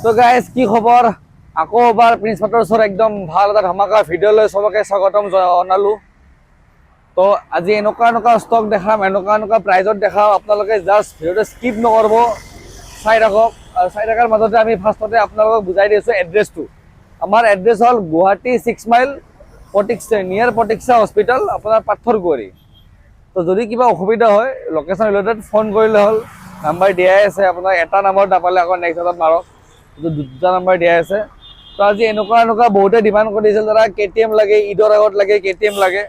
তো গাইজ কি খবৰ আকৌ এবাৰ প্ৰিন্স মটৰ্ছৰ একদম ভাল এটা ধামাকা ভিডিঅ' লৈ চবকে স্বাগতম জনালো। তো আজি এনেকুৱা ষ্টক দেখাম, এনেকুৱা প্ৰাইজত দেখাম, আপোনালোকে জাষ্ট ভিডিঅ'টো স্কিপ নকৰিব, চাই থাকক। আৰু চাই থকাৰ মাজতে আমি ফাৰ্ষ্টতে আপোনালোকক বুজাই দিছোঁ এড্ৰেছটো। আমাৰ এড্ৰেছ হ'ল গুৱাহাটী 6 মাইল নিয়াৰ প্ৰতীক্ষা হস্পিটেল, আপোনাৰ পাথৰকুঁৱৰী। তো যদি কিবা অসুবিধা হয় লোকেশ্যন ৰিলেটেড ফোন কৰিলে হ'ল, নাম্বাৰ দিয়াই আছে। আপোনাৰ এটা নাম্বাৰ নাপালে আকৌ নেক্সট এটাত মাৰক, দুটা নাম্বাৰ দিয়া আছে। তো আজি এনেকুৱা বহুতে ডিমাণ্ড কৰিছিল, দাদা KTM লাগে, ঈদৰ আগত লাগে, KTM লাগে।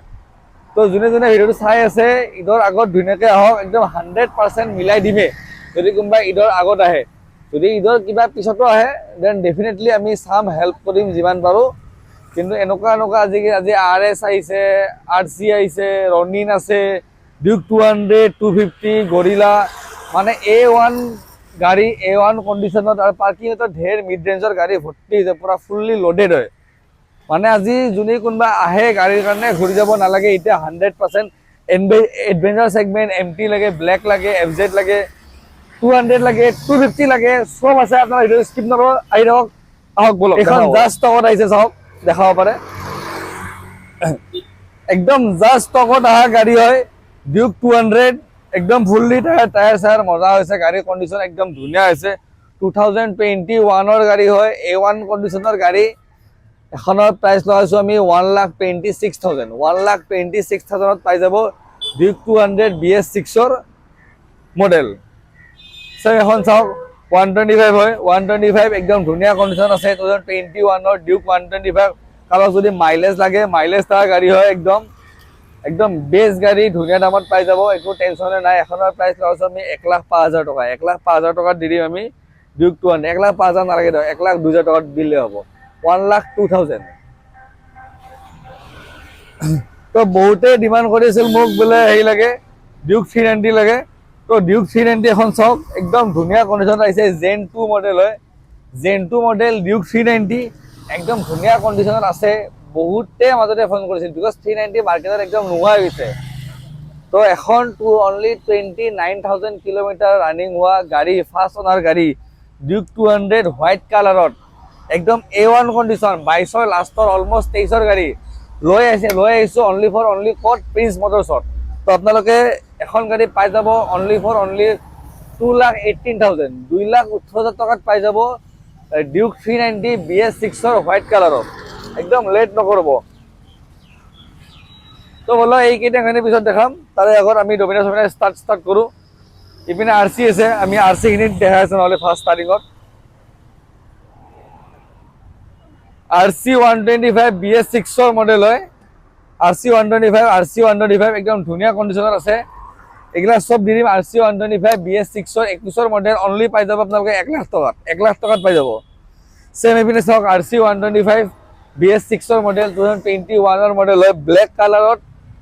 তো যোনে ভিডিঅ'টো চাই আছে ঈদৰ আগত ধুনীয়াকৈ আহক, একদম 100% মিলাই দিমে। যদি কোনোবা ঈদৰ আগত আহে, যদি ঈদৰ কিবা পিছতো আহে দেন ডেফিনেটলি আমি চাম, হেল্প কৰিম যিমান পাৰোঁ। কিন্তু এনেকুৱা আজি RS আহিছে, RC আহিছে, ৰনিন আছে, ডিউক 200, 250, গৰিলা, মানে A1 গাড়ী, A1 কণ্ডিশ্যনত। আৰু পাৰ্কিঙতো ঢেৰ মিড ৰেঞ্জৰ গাড়ী ভৰ্তি হৈছে, পূৰা ফুল্লি লোডেড হয়। মানে আজি যোনে কোনোবা আহে গাড়ীৰ কাৰণে ঘূৰি যাব নালাগে। এতিয়া 100% এডভেঞ্চাৰ ছেগমেণ্ট, MT লাগে, ব্লেক লাগে, FZ লাগে, 200 লাগে, 250 লাগে, চব আছে। আপোনাৰ ভিডিঅ' স্কিপ নকৰিব, আহি থাকক, আহক বলক। এখন জাষ্ট ষ্টকত আহিছে, চাওক, দেখাব পাৰে। একদম জাষ্ট ষ্টকত অহা গাড়ী হয়, ডিউক 200, একদম ফুল্লি টায়াৰ চায়াৰ মজা হৈছে, গাড়ীৰ কণ্ডিশ্যন একদম ধুনীয়া হৈছে। 2021 গাড়ী হয়, A1 কণ্ডিশ্যনৰ গাড়ী। এখনৰ প্ৰাইচ লগাইছোঁ আমি 1,26,000। 1,26,000 পাই যাব ডিউক 200 BS6 মডেল। চাওক এখন চাওক, 125 হয়, 125 একদম ধুনীয়া কণ্ডিশ্যন আছে। 2021 ডিউক 125। কাৰোবাক যদি মাইলেজ লাগে, মাইলেজ থকা গাড়ী হয়, একদম বেষ্ট গাড়ী, ধুনীয়া দামত পাই যাব, একো টেনশ্যনে নাই। এখনৰ প্ৰাইচ লগাইছোঁ আমি 1,05,000 টকা। 1,05,000 টকাত দি দিম আমি ডিউক 200। 1,05,000 নালাগে দিয়ক, 1,02,000 টকাত দিলে হ'ব। 1,02,000। তো বহুতে ডিমাণ্ড কৰিছিল মোক, বোলে হেৰি লাগে, ডিউক 390 লাগে। তো ডিউক 390 এখন চাওক, একদম ধুনীয়া কণ্ডিশ্যনত আহিছে। Gen 2 মডেল হয়, Gen 2 মডেল ডিউক 390, একদম ধুনীয়া কণ্ডিশ্যনত আছে। বহুতে মাজতে ফোন কৰিছিল, বিকজ 390 মাৰ্কেটত একদম নোহোৱা হৈ গৈছে। তো এখন অনলি 29,000 কিলোমিটাৰ ৰানিং হোৱা গাড়ী, ফাৰ্ষ্ট অনাৰ গাড়ী, ডিউক 200 হোৱাইট কালাৰত, একদম A1 কণ্ডিশ্যন, 22ৰ লাষ্টৰ অলমষ্ট 23ৰ গাড়ী লৈ আহিছোঁ অনলি ক'ত, প্ৰিন্স মটৰ্ছত। তো আপোনালোকে এখন গাড়ী পাই যাব অনলি 2,18,000, 2,18,000 টকাত পাই যাব ডিউক 390 BS6 হোৱাইট কালাৰত। একদম লেট নকৰিব। তো বোলো এইকেইটাখিনি পিছত দেখাম, তাৰে আগত আমি ডমিনাৰ ষ্টাৰ্ট কৰোঁ। ইপিনে RC আছে, আমি RC খিনিত দেখাই আছোঁ নহ'লে ফাৰ্ষ্ট ষ্টাৰ্টিঙত। RC 125 BS6 মডেল হয়, RC 125 একদম ধুনীয়া কণ্ডিশ্যনত আছে। এইবিলাক চব দি দিম। RC 125 BS6 21 মডেল, অনলি পাই যাব আপোনালোকে 1,00,000 টকাত। 1,00,000 টকাত পাই যাব। ছেম এইপিনে চাওক, RC 125 BS6 মডেল, 2021 মডেল হয়, ব্লেক কালাৰত,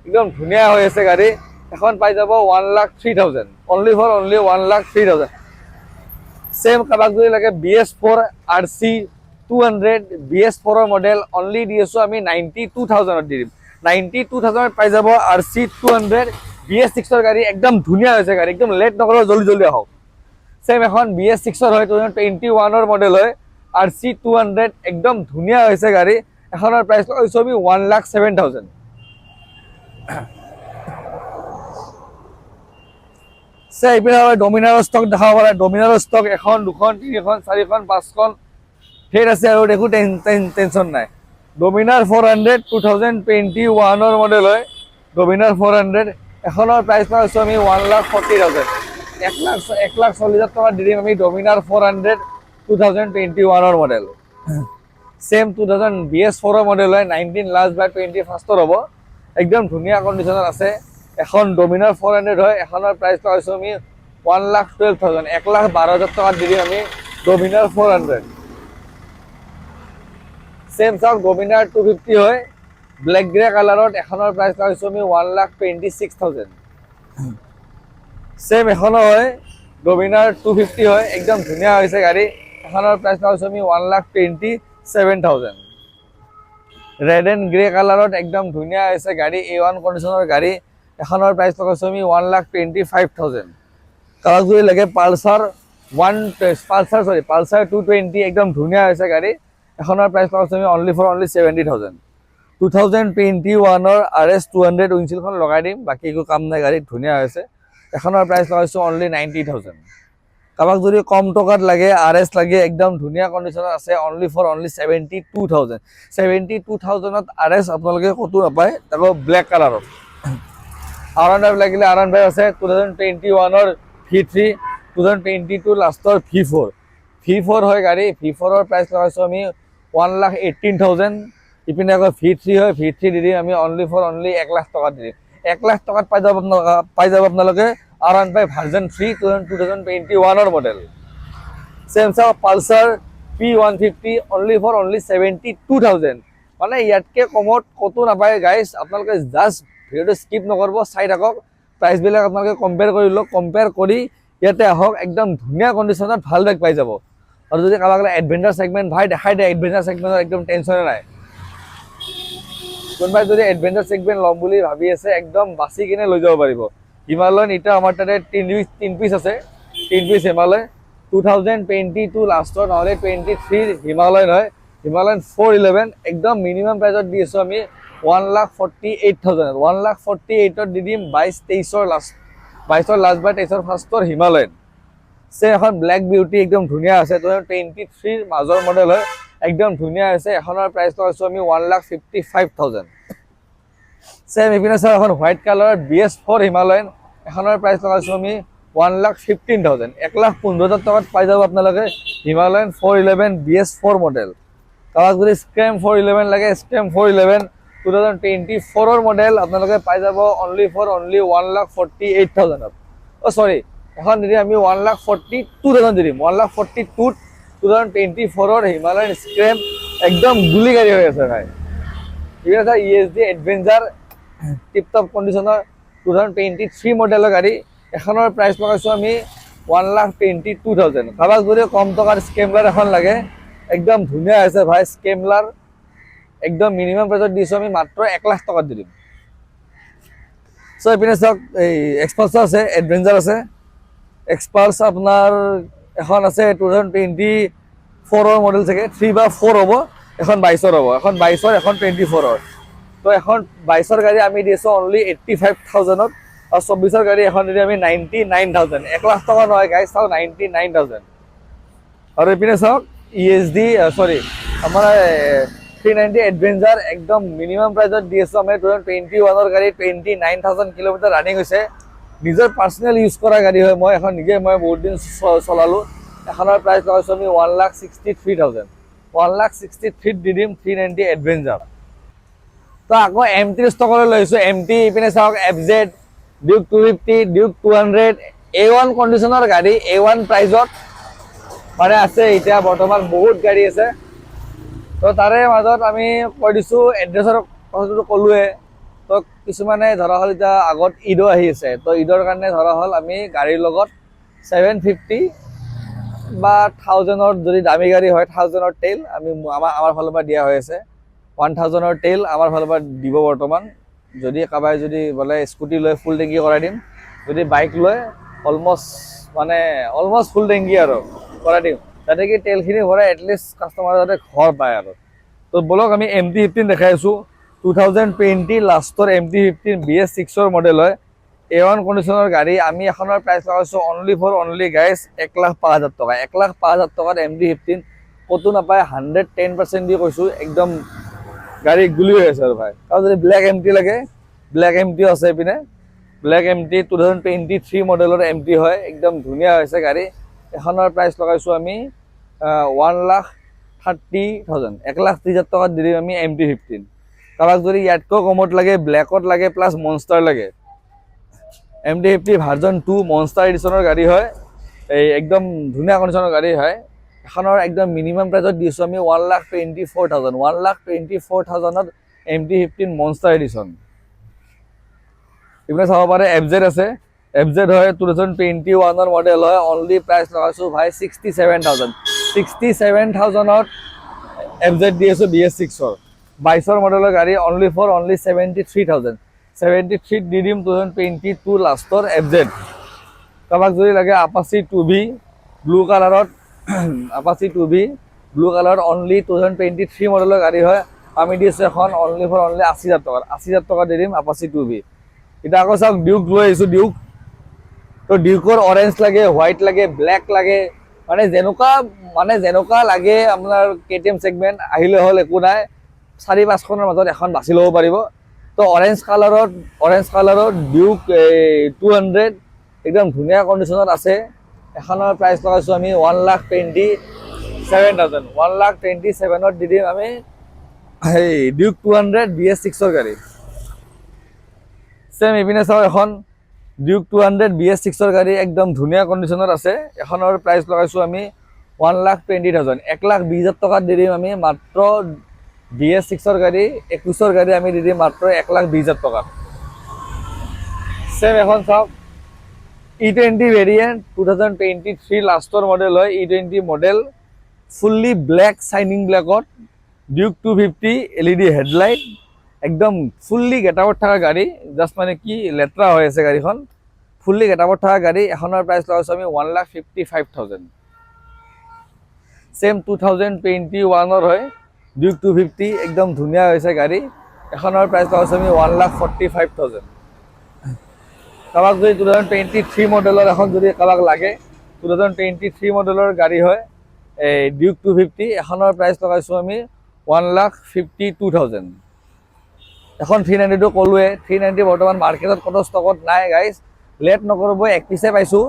একদম ধুনীয়া হৈ আছে গাড়ী। এখন পাই যাব 1,03,000, অনলি 1,03,000। ছেম কাবাক যদি লাগে BS4 RC 200 BS4 model, only the আছোঁ আমি 92,000 দি দিম। 92,000 পাই যাব RC 200 BS6 গাড়ী, একদম ধুনীয়া হৈছে গাড়ী, একদম লেট নকৰিব, জল্দি আহক। ছেম এখন BS6 হয়, 2021 মডেল হয়, RC 200, একদম ধুনীয়া হৈছে গাড়ী। এখনৰ প্ৰাইচ লৈছোঁ আমি 1,07,000। এইপিনে ডমিনাৰৰ ষ্টক দেখাব পাৰে। ডমিনাৰৰ ষ্টক 1, 2, 3, 4, 5খন ঢেৰ আছে, আৰু একো টেনশ্যন নাই। ডমিনাৰ 400 2021 মডেল হয়, ডমিনাৰ 400। এখনৰ প্ৰাইচ পাইছোঁ আমি 1,40,000। 1,40,000 টকা দি দিম আমি Dominar 400 2021 model. Same 2000 BS4 model হয়, 19 লাষ্ট বাই 21ৰ হ'ব, একদম ধুনীয়া কণ্ডিশ্যনত আছে। এখন ডমিনাৰ 400 হয়, এখনৰ প্ৰাইচ পাইছোঁ আমি 1,12,000। 1,12,000 টকাত দি দিম আমি ডমিনাৰ 400। ছেম চাওক, ডমিনাৰ 250 হয়, ব্লেক গ্ৰে কালাৰত, এখনৰ প্ৰাইচ পাইছোঁ আমি 1,26,000। ছেম এখনো হয়, ডমিনাৰ 250 হয়, একদম ধুনীয়া হৈছে গাড়ী। এখনৰ প্ৰাইচ পাইছোঁ আমি 1,27,000। ৰেড এণ্ড গ্ৰে কালাৰত, একদম ধুনীয়া হৈছে গাড়ী, A1 কণ্ডিশ্যনৰ গাড়ী। এখনৰ প্ৰাইচ পাইছোঁ আমি 1,25,000। কাৰোবাক যদি লাগে পালচাৰ পালচাৰ 220 একদম ধুনীয়া হৈছে গাড়ী। এখনৰ প্ৰাইচ লগাইছোঁ আমি অনলি 70,000। 2021 RS 200 উইনচিলখন লগাই দিম, বাকী একো কাম নাই, গাড়ীত ধুনীয়া হৈছে। এখনৰ প্ৰাইচ লগাইছোঁ অনলি 90,000। কাৰোবাক যদি কম টকাত লাগে, RS লাগে, একদম ধুনীয়া কণ্ডিশ্যনত আছে, অনলি 72,000। 72,000ত RS আপোনালোকে ক'তো নাপায়, তাকো ব্লেক কালাৰত। R15 লাগিলে R15 আছে, 2021 V3, 2022 লাষ্টৰ V4 হয় গাড়ী। V4ৰ প্ৰাইচ লগাইছোঁ আমি 1,18,000। ইপিনে আকৌ V3 হয়, V3 দি দিম আমি অনলি 1 লাখ টকাত দি দিম। 1 লাখ টকাত পাই যাব আপোনালোকে R15 version 3 2021 model. Samsung Pulsar P150 only 72,000। মানে ইয়াতকৈ কমত ক'তো নাপায় গাইজ। আপোনালোকে জাষ্ট ভিডিঅ'টো স্কিপ নকৰিব, চাই থাকক। প্ৰাইচবিলাক আপোনালোকে কম্পেয়াৰ কৰি লওক, কম্পেয়াৰ কৰি ইয়াতে আহক, একদম ধুনীয়া কণ্ডিশ্যনত ভাল বাইক পাই যাব। আৰু যদি কাৰোবাক এডভেঞ্চাৰ ছেগমেণ্ট ভাই দেখাই দিয়ে, এডভেঞ্চাৰ ছেগমেণ্টৰ একদম টেনশ্যনে নাই। কোনোবাই যদি এডভেঞ্চাৰ ছেগমেণ্ট ল'ম বুলি ভাবি আছে, একদম বাচি কিনে লৈ যাব পাৰিব। হিমালয়ন এতিয়া আমাৰ তাতে 3 পিচ আছে, 3 পিচ হিমালয় 2022 লাষ্টৰ নহ'লে 23 হিমালয়ন হয়। হিমালয়ন 411 একদম মিনিমাম প্ৰাইচত দি আছোঁ আমি 1,48,000। 1,48,000 দি দিম 22-23 লাষ্ট, 22 লাষ্ট বা 23 ফাৰ্ষ্টৰ হিমালয়ন। এখন ব্লেক বিউটি একদম ধুনীয়া আছে, 2023 মাজৰ মডেল হয়, একদম ধুনীয়া হৈছে। এখনৰ প্ৰাইচ লগাইছোঁ আমি 1,55,000। চেম ইপিনে চাওঁ এখন হোৱাইট কালাৰৰ BS4 হিমালয়ন, এখনৰ প্ৰাইচ লগাইছোঁ আমি 1,15,000। 1,15,000 টকাত পাই যাব আপোনালোকে হিমালয়ন 411 BS4 মডেল। কাৰোবাক যদি স্ক্ৰেম 411 লাগে, স্ক্ৰেম 411 2024 মডেল আপোনালোকে পাই যাব অনলি 1,48,000। চৰি, এখন দি দিম আমি 1,42,000 দি দিম। 1,42,000 2024 হিমালয়ন স্ক্ৰেম একদম গুলি গাড়ী হৈ আছে ভাই। ঠিক আছে, ESD এডভেঞ্চাৰ টিপটপ কণ্ডিশ্যনৰ 2023 মডেলৰ গাড়ী। এখনৰ প্ৰাইচ লগাইছোঁ আমি 1,22,000। কাৰোবাক যদি কম টকাৰ স্কেমলাৰ এখন লাগে, একদম ধুনীয়া হৈছে ভাই স্কেমলাৰ, একদম মিনিমাম প্ৰাইচত দিছোঁ আমি মাত্ৰ 1 লাখ টকাত দি দিম। চ' এইপিনে চাওক, এই এক্সপালছাৰ আছে, এডভেঞ্চাৰ আছে। এক্সপালছ আপোনাৰ এখন আছে 2024 মডেল চাগে, 3 বা 4 হ'ব, এখন 22 হ'ব, এখন 22, এখন 24। তো এখন 22 গাড়ী আমি দিছোঁ অনলি 85,000ত, আৰু 24 গাড়ী এখন দি আমি 99,000। 1 লাখ টকা নহয় গাড়ী, চাওক 99,000। আৰু এইপিনে চাওক আমাৰ 390 এডভেঞ্চাৰ একদম মিনিমাম প্ৰাইচত দি আছোঁ আমি 2021 গাড়ী, 29,000 কিলোমিটাৰ ৰানিং হৈছে। নিজৰ পাৰ্চনেল ইউজ কৰা গাড়ী হয়, মই বহুত দিন চলালোঁ। এখনৰ প্ৰাইচ লগাইছোঁ আমি 1,63,000। 1,63,000 দি দিম 390 এডভেঞ্চাৰ। তো আকৌ M3 ষ্টকলৈ লৈ আহিছোঁ। M3 ইপিনে চাওক, FZ, ডিউক 250, ডিউক 200 A1 কণ্ডিশ্যনৰ গাড়ী, A1 প্ৰাইজত মানে আছে। এতিয়া বৰ্তমান বহুত গাড়ী আছে, তো তাৰে মাজত আমি কৈ দিছোঁ এড্ৰেছৰ কথাটো ক'লোৱে। তো কিছুমানে ধৰা হ'ল এতিয়া আগত ঈদো আহি আছে, তো ঈদৰ কাৰণে ধৰা হ'ল আমি গাড়ীৰ লগত 750 বা 1000ৰ যদি দামী গাড়ী হয় 1000ৰ তেল আমি আমাৰ ফালৰ পৰা দিয়া হৈ আছে। 1000ৰ তেল আমাৰ ফালৰ পৰা দিব বৰ্তমান। যদি কাৰোবাই যদি বোলে স্কুটি লৈ ফুল টেংকি কৰাই দিম, যদি বাইক লৈ অলমষ্ট ফুল টেংকি আৰু কৰাই দিম, যাতে কি তেলখিনি ভৰাই এটলিষ্ট কাষ্টমাৰে যাতে ঘৰ পায় আৰু। তো বলক আমি MT-15 দেখাই আছোঁ। 2020 লাষ্টৰ MT-15 BS6 মডেল হয়, A1 কণ্ডিশ্যনৰ গাড়ী। আমি এখনৰ প্ৰাইচ লগাইছোঁ অনলি গাইজ 1,05,000 টকা। 1,05,000 টকাত MT-15 ক'তো নাপায়, 110% দি কৈছোঁ, একদম গাড়ী গুলি হৈ আছে আৰু ভাই। আৰু যদি ব্লেক MT লাগে, ব্লেক MTও আছে এইপিনে। ব্লেক MT 2023 মডেলৰ MT হয়, একদম ধুনীয়া হৈছে গাড়ী। এখনৰ প্ৰাইচ লগাইছোঁ আমি 1,30,000। 1,30,000 টকাত দি দিম আমি MT-15। কাৰোবাক যদি ইয়াতকৈ কমত লাগে, ব্লেকত লাগে প্লাছ মনষ্টাৰ লাগে, MT-50 ভাৰ্জন 2 মনষ্টাৰ এডিশ্যনৰ গাড়ী হয়, এই একদম ধুনীয়া কণ্ডিশ্যনৰ গাড়ী হয়। এখনৰ একদম মিনিমাম প্ৰাইচত দিছোঁ আমি 1,24,000। 1,24,000ত MT-15 মনষ্টাৰ এডিশ্যন। এইপিনে চাব পাৰে FZ আছে, FZ হয় 2021 মডেল হয়, অনলি প্ৰাইচ লগাইছোঁ ভাই 67,000। 67,000ত FZ দি আছোঁ BS6 22 মডেলৰ গাড়ী, অনলি 73,000। 73 দি দিম 2022 লাষ্টৰ FZ। কাৰোবাক যদি লাগে আপাচি 2B ব্লু কালাৰত আপাচি 2B ব্লু কালাৰত অনলি 2023 মডেলৰ গাড়ী হয় আমি দিছোঁ এখন অনলি 80,000 টকাত 80,000 টকা দি দিম আপাচি 2B এটা আকৌ চাওক ডিউক লৈ আহিছোঁ ডিউক তো ডিউকৰ অৰেঞ্জ লাগে হোৱাইট লাগে ব্লেক লাগে মানে যেনেকুৱা লাগে আপোনাৰ KTM সেগমেন্ট আহিলে হ'ল একো নাই 4-5খনৰ মাজত এখন বাছি ল'ব পাৰিব তো অৰেঞ্জ কালাৰত ডিউক 200 একদম ধুনীয়া কণ্ডিশ্যনত আছে এখনৰ প্ৰাইচ লগাইছোঁ আমি 1,27,000 1,27,000 দি দিম আমি এই ডিউক 200 BS6ৰ গাড়ী সেম ইপিনে চাওক এখন ডিউক 200 BS6ৰ গাড়ী একদম ধুনীয়া কণ্ডিশ্যনত আছে এখনৰ প্ৰাইচ লগাইছোঁ আমি 1,20,000 1,20,000 টকাত দি দিম আমি মাত্ৰ BS6ৰ গাড়ী 21ৰ গাড়ী আমি দি দিম মাত্ৰ 1,20,000 টকাত সেম এখন চাওক E20 ভেৰিয়েণ্ট 2023 লাষ্টৰ মডেল হয় E20 model fully black shining ব্লেকত ডিউক 250 LED হেডলাইট একদম ফুল্লি গেটআউট থকা গাড়ী জাষ্ট মানে কি লেট্ৰা হৈ আছে গাড়ীখন ফুল্লি গেটআউট থকা গাড়ী এখনৰ প্ৰাইচ লগাইছোঁ আমি 1,55,000 সেম 2021ৰ হয় ডিউক 250 একদম ধুনীয়া হৈছে গাড়ী এখনৰ প্ৰাইচ লগাইছোঁ আমি 1,45,000 কাবাক যদি 2023 মডেলৰ এখন যদি কাবাক লাগে 2023 মডেলৰ গাড়ী হয় এই ডিউক 250 এখনৰ প্ৰাইচ লগাইছোঁ আমি 1,52,000 এখন 390 ক'লোৱে 390 বৰ্তমান মাৰ্কেটত কোনো ষ্টকত নাই গাইজ লেট নকৰিব এক পিছে পাইছোঁ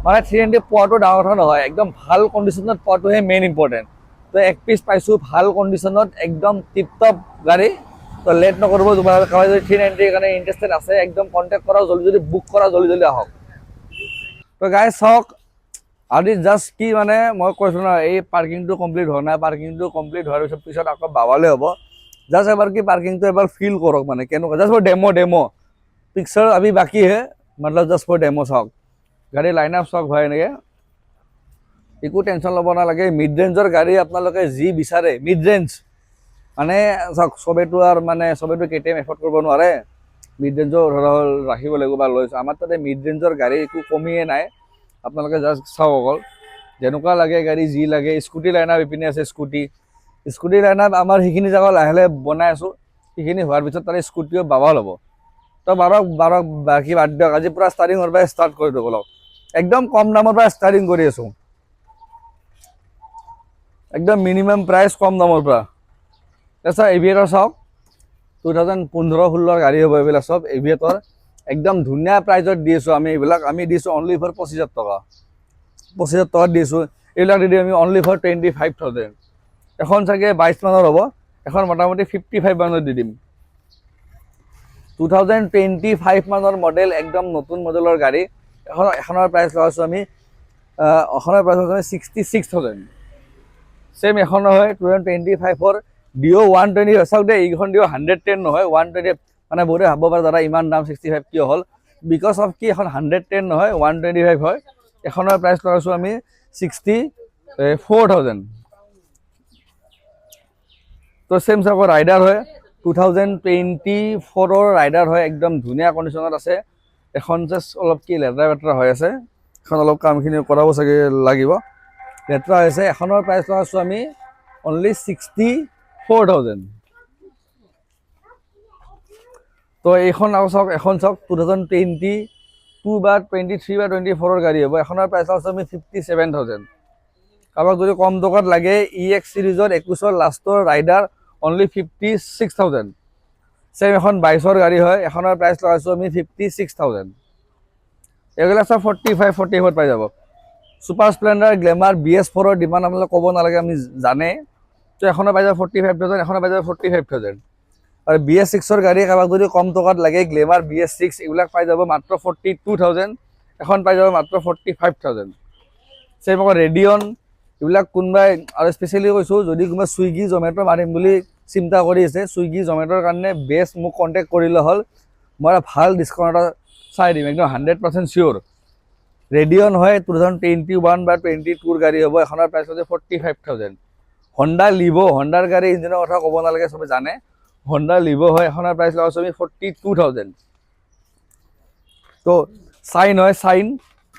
মানে 390 পোৱাটো ডাঙৰ কথা নহয় একদম ভাল কণ্ডিশ্যনত পোৱাটোহে মেইন ইম্পৰ্টেণ্ট তো এক পিচ পাইছোঁ ভাল কণ্ডিশ্যনত একদম টিপটপ গাড়ী তো লেট নকৰিব তোমালোকে কাবাই যদি 390 কাৰণে ইণ্টাৰেষ্টেড আছে একদম কণ্টেক্ট কৰা জলদি বুক কৰা জলদি আহক তো গাইজ চাওক আজি জাষ্ট কি মানে মই কৈছোঁ ন এই পাৰ্কিংটো কমপ্লিট হোৱা নাই পাৰ্কিংটো কমপ্লিট হোৱাৰ পিছত আকৌ বাবালে হ'ব জাষ্ট এবাৰ কি পাৰ্কিংটো এবাৰ ফিল কৰক মানে কেনেকুৱা জাষ্ট ফৰ ডেমো পিকচাৰ আমি বাকী হে মতলব জাষ্ট ফৰ ডেমো চাওক গাড়ী লাইন আপ চাওক হয় এনেকৈ একো টেনশ্যন ল'ব নালাগে মিড ৰেঞ্জৰ গাড়ী আপোনালোকে যি বিচাৰে মিড ৰেঞ্জ মানে চাওক চবেতো আৰু মানে চবেতো KTM এফৰ্ড কৰিব নোৱাৰে মিড ৰেঞ্জৰ ধৰা হ'ল ৰাখিব লাগিব বা লৈছোঁ আমাৰ তাতে মিড ৰেঞ্জৰ গাড়ী একো কমিয়ে নাই আপোনালোকে জাষ্ট চাওক অকল যেনেকুৱা লাগে গাড়ী যি লাগে স্কুটি লাইন আপ ইপিনে আছে স্কুটি লাইন আপ আমাৰ সেইখিনি জেগা লাহে লাহে বনাই আছোঁ সেইখিনি হোৱাৰ পিছত তাৰে স্কুটিও বাবা ল'ব তো বাৰক বাকী বাদ দিয়ক আজি পূৰা ষ্টাৰ্টিঙৰ পৰা ষ্টাৰ্ট কৰি দিব লওক একদম কম দামৰ পৰা ষ্টাৰ্টিং কৰি আছোঁ একদম মিনিমাম প্ৰাইচ কম দামৰ পৰা আচ্ছা এভিয়েটৰ চাওক 2015-16 গাড়ী হ'ব এইবিলাক চব এভিয়েটৰ একদম ধুনীয়া প্ৰাইজত দি আছোঁ আমি এইবিলাক আমি দিছোঁ অনলি ফৰ 25,000 টকা 25,000 টকাত দিছোঁ এইবিলাক দি দিওঁ আমি অনলি ফৰ 25,000 এখন চাগে 22 মানৰ হ'ব এখন মোটামুটি 55 মানত দি দিম 2025 মানৰ মডেল একদম নতুন মডেলৰ গাড়ী এখনৰ প্ৰাইচ লগাইছোঁ আমি 66,000 সেম এখন হয় 2025ৰ ডিঅ 120 চাওক দেই এইখন ডিঅ 110 নহয় 120 মানে বহুতে ভাবিব পাৰে দাদা ইমান দাম 65 কিয় হ'ল বিকজ অফ কি এখন 110 নহয় 125 হয় এখনৰ প্ৰাইচ লগাইছোঁ আমি 64,000 তো সেম চাওক ৰাইডাৰ হয় 2024ৰ ৰাইডাৰ হয় একদম ধুনীয়া কণ্ডিশ্যনত আছে এখন জাষ্ট অলপ কি লেতেৰা হৈ আছে এখন অলপ কামখিনি কৰাব চাগে লাগিব লেতেৰা হৈছে এখনৰ প্ৰাইচ লগাইছোঁ আমি অনলি 64,000 তো এইখন আকৌ চাওক এখন চাওক 2022 বা 23 বা 24ৰ গাড়ী হ'ব এখনৰ প্ৰাইচ লগাইছোঁ আমি 57,000 কাৰোবাক যদি কম টকাত লাগে EX সিৰিজৰ 21ৰ লাষ্টৰ ৰাইডাৰ অনলি 56,000 সেম এখন 22ৰ গাড়ী হয় এখনৰ প্ৰাইচ লগাইছোঁ আমি 56,000 এইবিলাক চব 45-44 পাই যাব সুপাৰ স্প্লেণ্ডাৰ গ্লেমাৰ BS4ৰ ডিমাণ্ড আপোনালোকে ক'ব নালাগে আমি জানে তো এখনৰ পাই যাব 45,000 এখনৰ পাই যাব 45,000 আৰু BS6ৰ গাড়ী কাৰোবাক যদি কম টকাত লাগে গ্লেমাৰ BS6 এইবিলাক পাই যাব মাত্ৰ 42,000 এখন পাই যাব মাত্ৰ 45,000 সেম আকৌ ৰেডিয়ন এইবিলাক কোনোবাই আৰু স্পেচিয়েলি কৈছোঁ যদি কোনোবাই ছুইগি জমেট' মাৰিম বুলি চিন্তা কৰি আছে ছুইগি জমেট'ৰ কাৰণে বেষ্ট মোক কণ্টেক্ট কৰিলে হ'ল মই ভাল ডিছকাউণ্ট এটা চাই দিম একদম 100% চিয়'ৰ ৰেডিয়ন হয় 2021 বা 22ৰ গাড়ী হ'ব এখনৰ প্ৰাইচ হৈছে 45,000 হণ্ডা লিভ' হণ্ডাৰ গাড়ী ইঞ্জিনৰ কথা ক'ব নালাগে চবে জানে হণ্ডা লিভ' হয় এখনৰ প্ৰাইচ লগাইছোঁ আমি 42,000 তো চাইন হয় চাইন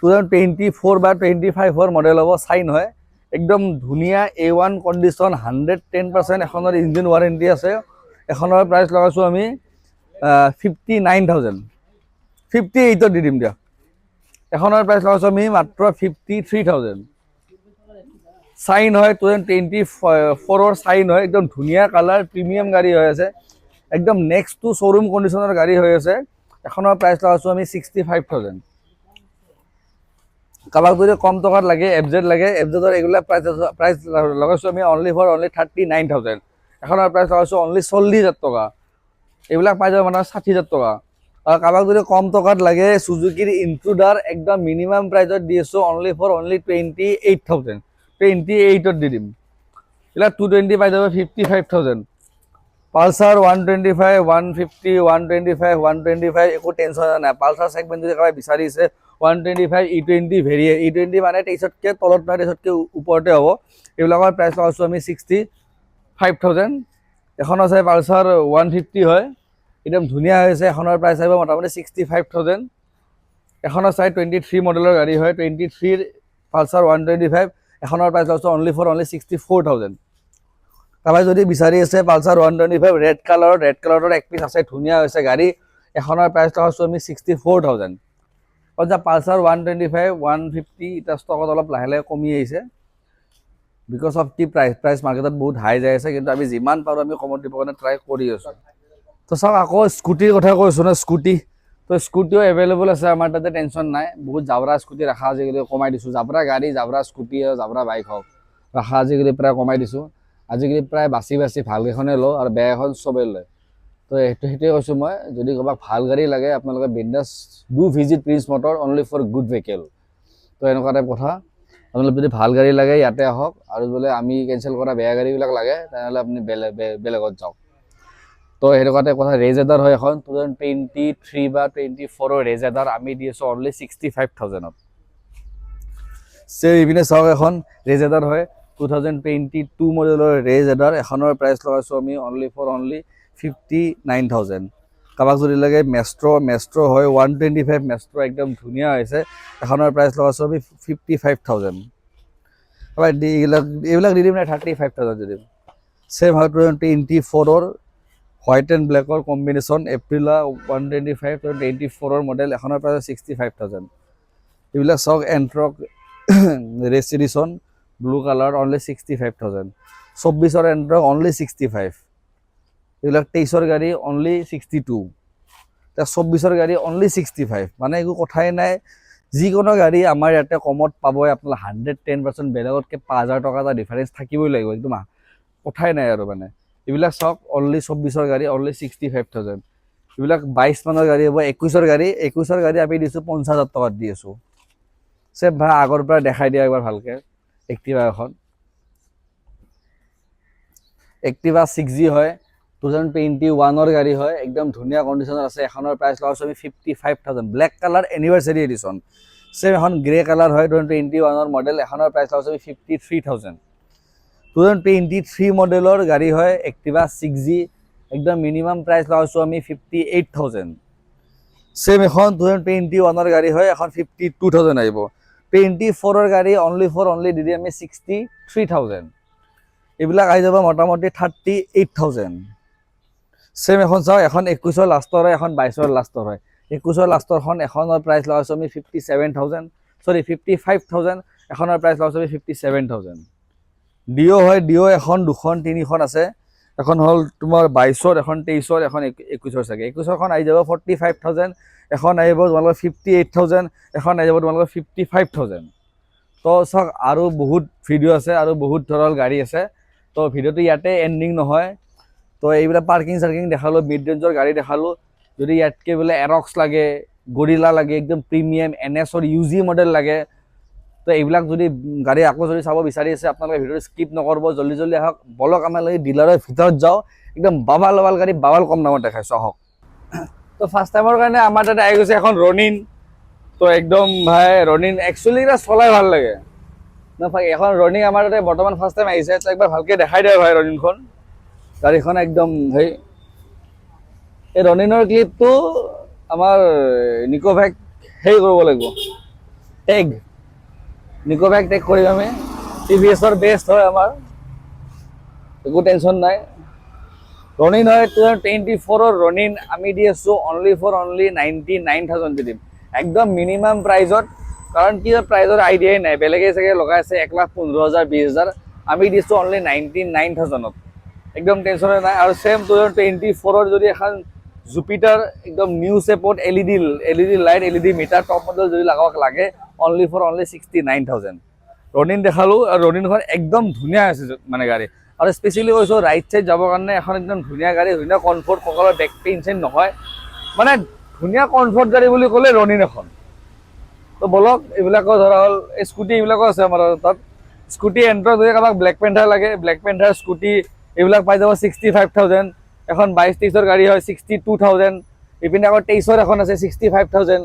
2024 বা 25 মডেল হ'ব, চাইন হয় একদম ধুনীয়া A1 কণ্ডিশ্যন 110% এখনৰ ইঞ্জিন ৱাৰেণ্টি আছে। এখনৰ প্ৰাইচ লগাইছোঁ আমি 59,000 58ত দি দিম দিয়া। এখনৰ প্ৰাইচ লগাইছোঁ আমি মাত্ৰ 53,000। চাইন হয় 2024 চাইন হয়, একদম ধুনীয়া কালাৰ, প্ৰিমিয়াম গাড়ী হৈ আছে, একদম নেক্সট টু শ্ব'ৰুম কণ্ডিশ্যনৰ গাড়ী হৈ আছে। এখনৰ প্ৰাইচ লগাইছোঁ আমি 65,000। কাৰোবাক যদি কম টকাত লাগে, FZ লাগে, FZৰ এইবিলাক প্ৰাইচ লগাইছোঁ আমি অনলি 39,000। এখনৰ প্ৰাইচ লগাইছোঁ অনলি 40,000 টকা। এইবিলাক পাই যাব মানে 60,000 টকা। আৰু কাৰোবাক যদি কম টকাত লাগে, সুজুকিৰ ইন্ট্ৰুডাৰ একদম মিনিমাম প্ৰাইচত দি আছোঁ অনলি 28,000। 28ত দি দিম। এইবিলাক 220 পাই যাব 55,000। পালচাৰ 125, 150, 125, 125 একো টেনশ্যন নাই। পালচাৰ ছেগমেণ্ট যদি কাৰোবাই বিচাৰিছে 125 E20 ভেৰিয়েণ্ট, E20 মানে 23তকৈ তলত নহয়, 23তকৈ ওপৰতে হ'ব। এইবিলাকৰ প্ৰাইচ লগাইছোঁ আমি 65,000। এখন আছে পালচাৰ 150 হয়, একদম ধুনীয়া হৈছে। এখনৰ প্ৰাইচ আহিব মোটামুটি 65,000। এখনৰ চাই 23 মডেলৰ গাড়ী হয়, 23 পালচাৰ 125। এখনৰ প্ৰাইচ লগাইছোঁ অনলি 64,000। কাৰোবাই যদি বিচাৰি আছে পালচাৰ 125 ৰেড কালাৰৰ এক পিচ আছে, ধুনীয়া হৈছে গাড়ী। এখনৰ প্ৰাইচ লগাইছোঁ আমি 64,000। পালচাৰ 125, 150 এতিয়া ষ্টকত অলপ লাহে লাহে কমি আহিছে, বিকজ অফ কি প্ৰাইচ মাৰ্কেটত বহুত হাই যাই আছে, কিন্তু আমি যিমান পাৰোঁ আমি কমত দিবৰ কাৰণে ট্ৰাই কৰি আছোঁ। তো চাওক, আকৌ স্কুটিৰ কথা কৈছোঁ ন, স্কুটি তো স্কুটিও এভেইলেবল আছে আমাৰ তাতে, টেনশ্যন নাই। বহুত জাবৰা স্কুটি ৰাখা আজিকালি কমাই দিছোঁ, জাবৰা গাড়ী, জাবৰা স্কুটি, জাবৰা বাইক হওক ৰাখা আজিকালি প্ৰায় কমাই দিছোঁ। আজিকালি প্ৰায় বাছি ভালকেইখনে লওঁ আৰু বেয়া এখন চবেই লয়। তো সেইটোৱে কৈছোঁ মই, যদি কাৰোবাক ভাল গাড়ী লাগে আপোনালোকে বিন্দাছ do visit Prince Motor only for good vehicle. তো এনেকুৱা টাইপ কথা। আপোনালোক যদি ভাল গাড়ী লাগে ইয়াতে আহক, আৰু বোলে আমি কেঞ্চেল কৰা বেয়া গাড়ীবিলাক লাগে তেনেহ'লে আপুনি বেলেগত যাওক। তো সেনেকুৱা টাইপ কথা। ৰেজেডাৰ হয় এখন 2023 বা 24 ৰেজেডাৰ, আমি দি আছোঁ অনলি 65,000ত। ইপিনে চাওক, এখন ৰেজেডাৰ হয় 2022 মডেলৰ ৰেজেডাৰ। এখনৰ প্ৰাইচ লগাইছোঁ আমি অনলি 59,000। কাৰোবাক যদি লাগে মেষ্ট্ৰ হয় 125 মেষ্ট্ৰ, একদম ধুনীয়া হৈছে। এখনৰ প্ৰাইচ লগাইছোঁ আমি 55,000। কাৰোবাক এইবিলাক দি দিম নাই 35,000 দি দিম। ছেম হয় 2024 হোৱাইট এণ্ড ব্লেকৰ কম্বিনেশ্যন, এপ্ৰিলা 125 2024 মডেল। এখনৰ প্ৰাইচ 65,000। এইবিলাক চাওক, NTorq race edition blue colour only 65,000। 24 NTorq only 65। এইবিলাক 23 গাড়ী অনলি 62। এতিয়া 24 গাড়ী অনলি 65, মানে একো কথাই নাই। যিকোনো গাড়ী আমাৰ ইয়াতে কমত পাবই আপোনালোকে, 110%। বেলেগতকৈ 5,000 টকা এটা ডিফাৰেঞ্চ থাকিবই লাগিব, একদম কথাই নাই আৰু মানে। এইবিলাক চাওক, অনলি 24 গাড়ী অনলি 65,000। এইবিলাক 22 মানৰ গাড়ী হ'ব, 21 গাড়ী আমি দিছোঁ 50,000 টকাত দি আছোঁ। চেপ ভাই আগৰ পৰা দেখাই দিয়া একবাৰ ভালকৈ। এক্টিভা এখন, এক্টিভা 6G হয়, 2021 গাড়ী হয়, একদম ধুনীয়া কণ্ডিশ্যনত আছে। এখনৰ প্ৰাইচ লগাইছোঁ আমি 55,000। Black colour anniversary edition. Same এখন গ্ৰে কালাৰ হয়, 2021 মডেল। এখনৰ প্ৰাইচ লগাইছোঁ আমি 53,000। 2023 মডেলৰ গাড়ী হয়, এক্টিভা 6G, একদম মিনিমাম প্ৰাইচ লগাইছোঁ আমি 58,000। চেম এখন 2021 গাড়ী হয়, এখন 52,000 আহিব। 24 গাড়ী অনলি দি দিম আমি 63,000। এইবিলাক আহি যাব মোটামুটি 38,000। চেম এখন চাওক, এখন 21 লাষ্টৰ হয়, এখন 22 লাষ্টৰ হয়। 21 লাষ্টৰখন এখনৰ প্ৰাইচ লগাইছোঁ আমি 55,000। এখনৰ প্ৰাইচ লগাইছোঁ আমি 57,000। ডিঅ' হয়, ডিঅ' এখন, দুখন, তিনিখন আছে। এখন হ'ল তোমাৰ 22, এখন 23, এখন 21 চাগে। 21খন আহি যাব 45,000। এখন আহিব তোমালোকৰ 58,000। এখন আহি যাব তোমালোকৰ 55,000। তো চাওক, আৰু বহুত ভিডিঅ' আছে আৰু বহুত ধৰণৰ গাড়ী আছে। তো ভিডিঅ'টো ইয়াতে এণ্ডিং নহয়। তো এইবিলাক পাৰ্কিং দেখালোঁ, মিড ৰেঞ্জৰ গাড়ী দেখালোঁ। যদি ইয়াতকৈ বোলে এৰক্স লাগে, গৰিলা লাগে, একদম প্ৰিমিয়াম NSৰ UG মডেল লাগে, তো এইবিলাক যদি গাড়ী আকৌ যদি চাব বিচাৰি আছে, আপোনালোকে ভিডিঅ'টো স্কিপ নকৰিব, জল্দি আহক। বলক আমাৰ ডিলাৰৰ ভিতৰত যাওঁ, একদম বাবাল গাড়ী, বাবাল কম দামত দেখাইছোঁ, আহক। তো ফাৰ্ষ্ট টাইমৰ কাৰণে আমাৰ তাতে আহি গৈছে এখন ৰনিন। তো একদম ভাই ৰনিন একচুৱেলি এটা চলাই ভাল লাগে ন। এখন ৰনিং আমাৰ তাতে বৰ্তমান ফাৰ্ষ্ট টাইম আহিছে, তো একবাৰ ভালকৈ দেখাই দিয়া ভাই ৰনিনখন। গাড়ীখন একদম এই ৰনিনৰ ক্লিপটো আমাৰ নিকো ভাইক কৰিব লাগিব। টেগ নিকোবেক টেগ কৰিম আমি টিভিএছৰ বেষ্ট হয় আমাৰ একো টেনশ্যন নাই ৰনিন হয় 2024 ৰনিন আমি দি আছোঁ অনলি 99,000 দি দিম একদম মিনিমাম প্ৰাইজত কাৰণ কি প্ৰাইজৰ আইডিয়াই নাই বেলেগে চাগে লগাই আছে 1,15,000 20,000 আমি দিছোঁ অনলি 99,000ত একদম টেনশ্যনে নাই আৰু ছেম 2024 যদি এখন জুপিটাৰ একদম নিউ শেপত LED light LED meter top model যদি লগাব লাগে অনলি 69,000 ৰনিন দেখালোঁ আৰু ৰনিনখন একদম ধুনীয়া আছে মানে গাড়ী আৰু স্পেচিয়েলি কৈছোঁ ৰাইট চাইড যাবৰ কাৰণে এখন একদম ধুনীয়া গাড়ী ধুনীয়া কমফৰ্ট সকলৰ বেক পেইন চেইন নহয় মানে ধুনীয়া কমফৰ্ট গাড়ী বুলি ক'লে ৰনিন এখন তো বলক এইবিলাকো ধৰা হ'ল স্কুটি এইবিলাকো আছে আমাৰ তাত স্কুটি এণ্ট্ৰক যদি কাৰোবাক ব্লেক পেন্থাৰ লাগে ব্লেক পেন্থাৰ স্কুটি এইবিলাক পাই যাব 65,000 এখন 22-23ৰ গাড়ী হয় 62,000 ইপিনে আকৌ 23ৰ এখন আছে 65,000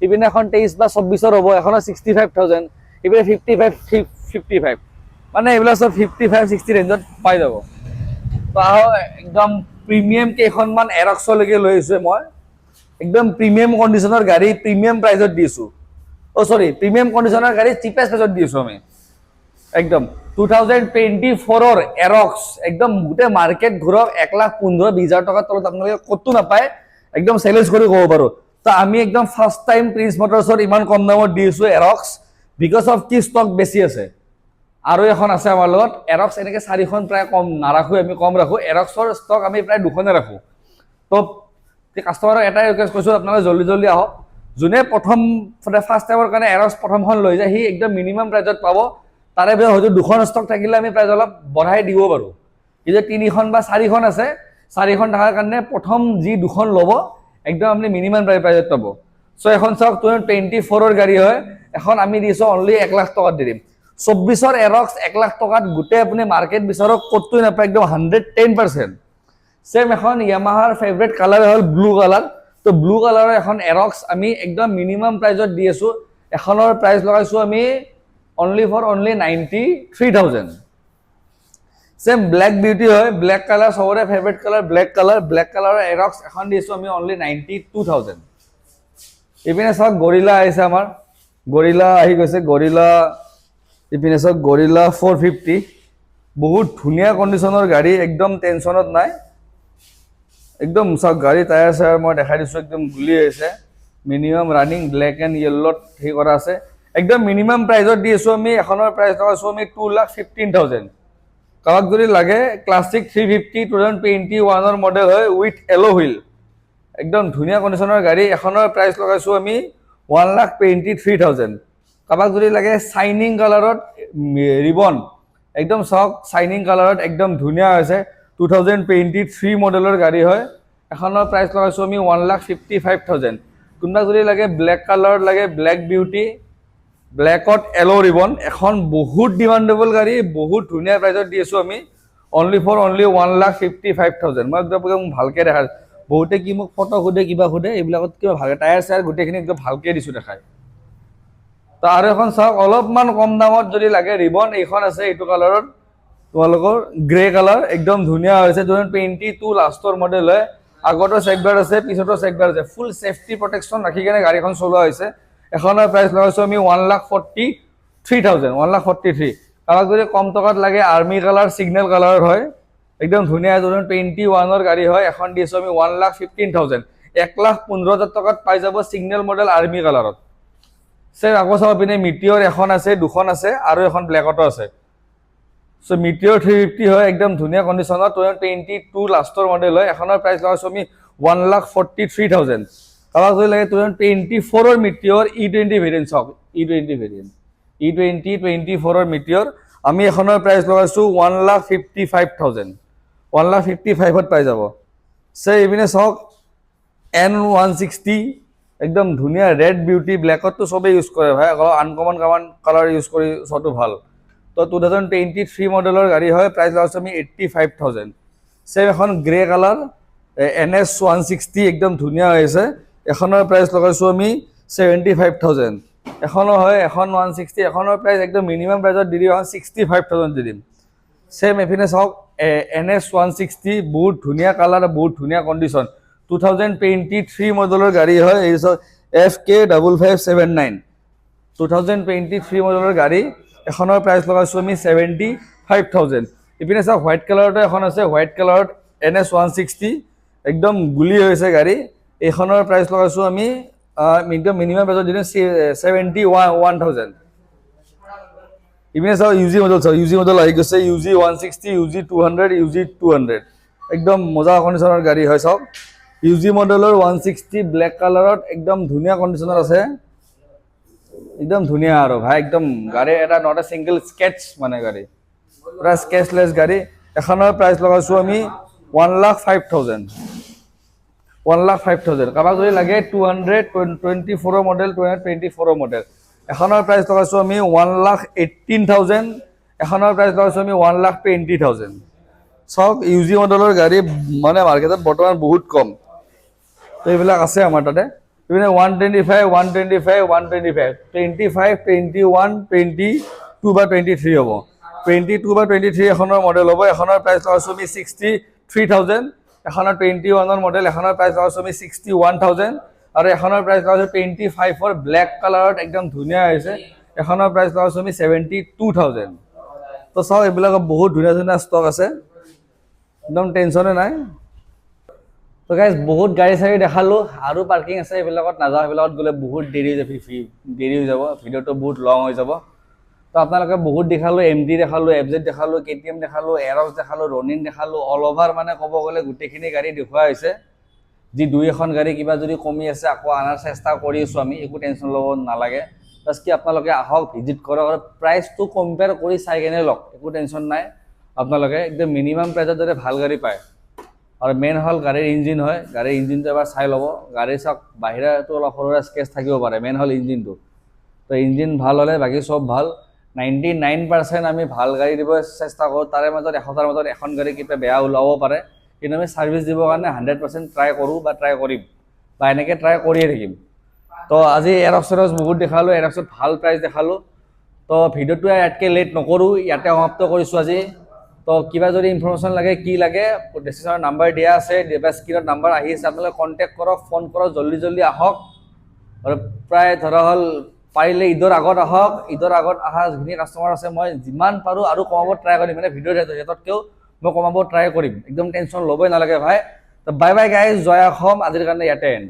ইপিনে এখন 23 বা 24ৰ হ'ব এখনৰ 65,000 ইপিনে 55 মানে এইবিলাক চব 55-60 ৰেঞ্জত পাই যাব তো একদম প্ৰিমিয়াম কেইখনমান এৰক্সলৈকে লৈ আহিছোঁ মই একদম প্ৰিমিয়াম কণ্ডিশ্যনৰ গাড়ী প্ৰিমিয়াম প্ৰাইজত দিছোঁ প্ৰিমিয়াম কণ্ডিশ্যনৰ গাড়ী চিপেষ্ট প্ৰাইজত দিছোঁ আমি একদম 2024ৰ এৰক্স একদম গোটেই মাৰ্কেট ঘূৰক 1,15,000-20,000 টকাৰ তলত আপোনালোকে ক'তো নাপায় একদম চেলেঞ্জ কৰি ক'ব পাৰোঁ তো আমি একদম ফাৰ্ষ্ট টাইম প্ৰিন্স মটৰ্ছৰ ইমান কম দামত দি আছোঁ এৰক্স বিকজ অফ কি ষ্টক বেছি আছে আৰু এখন আছে আমাৰ লগত এৰক্স এনেকৈ 4খন প্ৰায় কম নাৰাখোঁ আমি কম ৰাখোঁ এৰক্সৰ ষ্টক আমি প্ৰায় 2খনে ৰাখোঁ তো কাষ্টমাৰক এটাই ৰিকুৱেষ্ট কৰিছোঁ আপোনালোকে জল্দি আহক যোনে প্ৰথম ফাৰ্ষ্ট টাইমৰ কাৰণে এৰক্স প্ৰথমখন লৈ যায় সি একদম মিনিমাম প্ৰাইজত পাব তাৰে ভিতৰত হয়তো 2খন ষ্টক থাকিলে আমি প্ৰাইজ অলপ বঢ়াই দিব পাৰোঁ কিন্তু 3খন বা 4খন আছে 4খন থকাৰ কাৰণে প্ৰথম যি 2খন ল'ব একদম আপুনি মিনিমাম প্ৰাইজত পাব চ' এখন চাওক 2024ৰ গাড়ী হয় এখন আমি দিছোঁ অনলি 1,00,000 টকাত দি দিম 24ৰ এৰক্স 1,00,000 টকাত গোটেই আপুনি মাৰ্কেট বিচাৰক ক'তোৱে নাপায় একদম 110% ছেম এখন য়ামাহাৰ ফেভৰেট কালাৰ হ'ল ব্লু কালাৰ তো ব্লু কালাৰৰ এখন এৰক্স আমি একদম মিনিমাম প্ৰাইজত দি আছোঁ এখনৰ প্ৰাইচ লগাইছোঁ আমি অনলি 93,000 ছেম ব্লেক বিউটি হয় ব্লেক কালাৰ সবৰে ফেভৰেট কালাৰ ব্লেক কালাৰৰ এৰক্স এখন দিছোঁ আমি অনলি 92,000 ইপিনে চাওক গৰিলা আহিছে আমাৰ গৰিলা আহি গৈছে গৰিলা ইপিনে চাওক গৰিলা 450 বহুত ধুনীয়া কণ্ডিশ্যনৰ গাড়ী একদম টেনশ্যনত নাই একদম চাওক গাড়ী টায়াৰ চায়াৰ মই দেখাই দিছোঁ একদম গুলি আহিছে মিনিমাম ৰানিং ব্লেক এণ্ড য়েল্লত সেই কৰা আছে একদম মিনিমাম প্ৰাইজত দি আছোঁ আমি এখনৰ প্ৰাইচ লগাইছোঁ আমি 2,15,000 কাৰোবাক যদি লাগে ক্লাছিক 350 2021ৰ মডেল হয় উইথ এলো হুইল একদম ধুনীয়া কণ্ডিশ্যনৰ গাড়ী এখনৰ প্ৰাইচ লগাইছোঁ আমি 1,23,000 কাৰোবাক যদি লাগে চাইনিং কালাৰত ৰিবন একদম চাওক চাইনিং কালাৰত একদম ধুনীয়া হৈছে 2023 মডেলৰ গাড়ী হয় এখনৰ প্ৰাইচ লগাইছোঁ আমি 1,55,000 কোনোবাক যদি লাগে ব্লেক কালাৰত লাগে ব্লেক বিউটি ব্লেকত এলো ৰিবন এখন বহুত ডিমাণ্ডেবল গাড়ী বহুত ধুনীয়া প্ৰাইজত দি আছোঁ আমি অনলি 1,55,000 মই একদম ভালকৈ দেখাই বহুতে কি মোক ফটো সোধে কিবা সোধে এইবিলাকত কিবা ভালকৈ টায়াৰ চায়াৰ গোটেইখিনি একদম ভালকৈ দিছোঁ দেখাই তো আৰু এখন চাওক অলপমান কম দামত যদি লাগে ৰিবন এইখন আছে এইটো কালাৰত তোমালোকৰ গ্ৰে কালাৰ একদম ধুনীয়া হৈছে 2022 লাষ্টৰ মডেল হয় আগতো চেকগাৰ্ড আছে পিছতো চেকগাৰ্ড আছে ফুল ছেফটি প্ৰটেকশ্যন ৰাখি কেনে গাড়ীখন চলোৱা হৈছে এখনৰ প্ৰাইচ লগাইছোঁ আমি 1,43,000 কাৰোবাক যদি কম টকাত লাগে আৰ্মি কালাৰ ছিগনেল কালাৰৰ হয় একদম ধুনীয়া 2021ৰ গাড়ী হয় এখন দি আছোঁ আমি 1,15,000 1,15,000 টকাত পাই যাব ছিগনেল মডেল আৰ্মি কালাৰত ছেম আকৌ চাব পিনে মিটিঅৰ এখন আছে 2খন আছে আৰু এখন ব্লেকতো আছে চ' মিটিঅৰ 350 হয় একদম ধুনীয়া কণ্ডিশ্যনত 2022 লাষ্টৰ মডেল হয় এখনৰ প্ৰাইচ লগাইছোঁ আমি 1,43,000 কাৰোবাক যদি লাগে 2024ৰ মিটিঅৰ E20 ভেৰিয়েণ্ট চাওক E20 ভেৰিয়েণ্ট E20 24ৰ মিটিঅৰ আমি এখনৰ প্ৰাইচ লগাইছোঁ 1,55,000 1,55,000ত পাই যাব ইপিনে চাওক N160 একদম ধুনীয়া ৰেড বিউটি ব্লেকততো চবেই ইউজ কৰে ভাই অলপ আনকমন কালাৰ ইউজ কৰি চোৱাটো ভাল তো 2023 মডেলৰ গাড়ী হয় প্ৰাইচ লগাইছোঁ আমি 85,000 ছেম এখন গ্ৰে কালাৰ NS160 একদম ধুনীয়া হৈছে এখনৰ প্ৰাইচ লগাইছোঁ আমি 75,000 এখনো হয় এখন 160 এখনৰ প্ৰাইচ একদম মিনিমাম প্ৰাইজত দি দিম 65,000 দি দিম ছেম এপিনে চাওক NS160 বহুত ধুনীয়া কালাৰ বহুত ধুনীয়া কণ্ডিশ্যন 2023 মডেলৰ গাড়ী হয় এই FK5579 2023 মডেলৰ গাড়ী এখনৰ প্ৰাইচ লগাইছোঁ আমি 75,000 ইপিনে চাওক হোৱাইট কালাৰতে এখন আছে হোৱাইট কালাৰত NS 160 একদম গুলি হৈছে গাড়ী এইখনৰ প্ৰাইচ লগাইছোঁ আমি মিনিমাম বাজেট দিনে 71,000 ইপিনে চাওক ইউজি মডেল আহি গৈছে UG 160 UG 200 UG 200 একদম মজা কণ্ডিশ্যনৰ গাড়ী হয় চাওক UG মডেলৰ 160 ব্লেক কালাৰত একদম ধুনীয়া কণ্ডিশ্যনৰ আছে একদম ধুনীয়া আৰু ভাই একদম গাড়ী এটা নট এ সিঙ্গল স্কেচ মানে গাড়ী পুৰা স্কেচলেছ গাড়ী এখনৰ প্ৰাইচ লগাইছোঁ আমি 1,05,000 কাৰোবাক যদি লাগে 224 মডেল 224 মডেল এখনৰ প্ৰাইচ লগাইছোঁ আমি 1,18,000 এখনৰ প্ৰাইচ লগাইছোঁ আমি 1,20,000 চাওক UG মডেলৰ গাড়ী মানে মাৰ্কেটত বৰ্তমান বহুত কম তো এইবিলাক আছে আমাৰ তাতে ইপিনে 125 125 125 25 21 22 বা 23 হ'ব 22 বা 23 এখনৰ মডেল হ'ব এখনৰ প্ৰাইচ লগাইছোঁ আমি 63,000 এখনৰ 21ৰ মডেল এখনৰ প্ৰাইচ লগাইছোঁ আমি 61,000 আৰু এখনৰ প্ৰাইচ লগাইছোঁ 25ৰ ব্লেক কালাৰত একদম ধুনীয়া হৈছে এখনৰ প্ৰাইচ লগাইছোঁ আমি 72,000 তো চাওক এইবিলাক বহুত ধুনীয়া ধুনীয়া ষ্টক আছে একদম টেনশ্যনে নাই তো গাইজ বহুত গাড়ী চাড়ী দেখালোঁ আৰু পাৰ্কিং আছে এইবিলাকত নাযাওঁ সেইবিলাকত গ'লে বহুত দেৰি হৈ যাব ভিডিঅ'টো বহুত লং হৈ যাব তো আপোনালোকে বহুত দেখালোঁ MD দেখালোঁ FZ দেখালোঁ KTM দেখালোঁ এৰক্স দেখালোঁ ৰনিন দেখালোঁ অল অভাৰ মানে ক'ব গ'লে গোটেইখিনি গাড়ী দেখুওৱা হৈছে যি দুই এখন গাড়ী কিবা যদি কমি আছে আকৌ আনাৰ চেষ্টা কৰি আছোঁ আমি একো টেনশ্যন ল'ব নালাগে বাছ কি আপোনালোকে আহক ভিজিট কৰক আৰু প্ৰাইচটো কম্পেয়াৰ কৰি চাই কেনে লওক একো টেনশ্যন নাই আপোনালোকে একদম মিনিমাম প্ৰাইচত যাতে ভাল গাড়ী পায় আৰু মেইন হ'ল গাড়ীৰ ইঞ্জিন হয় গাড়ীৰ ইঞ্জিনটো এবাৰ চাই ল'ব গাড়ী চাওক বাহিৰতো অলপ সৰু সুৰা স্কেচ থাকিব পাৰে মেইন হ'ল ইঞ্জিনটো তো ইঞ্জিন ভাল হ'লে বাকী চব ভাল 99% আমি ভাল গাড়ী দিব চেষ্টা কৰোঁ তাৰে মাজত 100টাৰ মাজত এখন গাড়ী কেতিয়া বেয়া ওলাব পাৰে কিন্তু আমি ছাৰ্ভিচ দিবৰ কাৰণে 100% ট্ৰাই কৰোঁ বা ট্ৰাই কৰিম বা এনেকৈ ট্ৰাই কৰিয়ে থাকিম তো আজি এৰক্স বহুত দেখালোঁ এৰক্সত ভাল প্ৰাইচ দেখালোঁ তো ভিডিঅ'টো ইয়াতকৈ লেট নকৰোঁ ইয়াতে সমাপ্ত কৰিছোঁ আজি তো কিবা যদি ইনফৰমেশ্যন লাগে কি লাগে ডেছক্ৰিপশ্যনত নাম্বাৰ দিয়া আছে বা স্ক্ৰীনত নাম্বাৰ আহি আছে আপোনালোকে কণ্টেক্ট কৰক ফোন কৰক জল্দি আহক আৰু প্ৰায় ধৰা হ'ল পাৰিলে ঈদৰ আগত আহক ঈদৰ আগত অহা যিখিনি কাষ্টমাৰ আছে মই যিমান পাৰোঁ আৰু কমাব ট্ৰাই কৰিম মানে ভিডিঅ'ত সিহঁততকৈও মই কমাব ট্ৰাই কৰিম একদম টেনশ্যন ল'বই নালাগে ভাই তো বাই বাই গাইজ জয় অসম আজিৰ কাৰণে ইয়াতে এণ্ড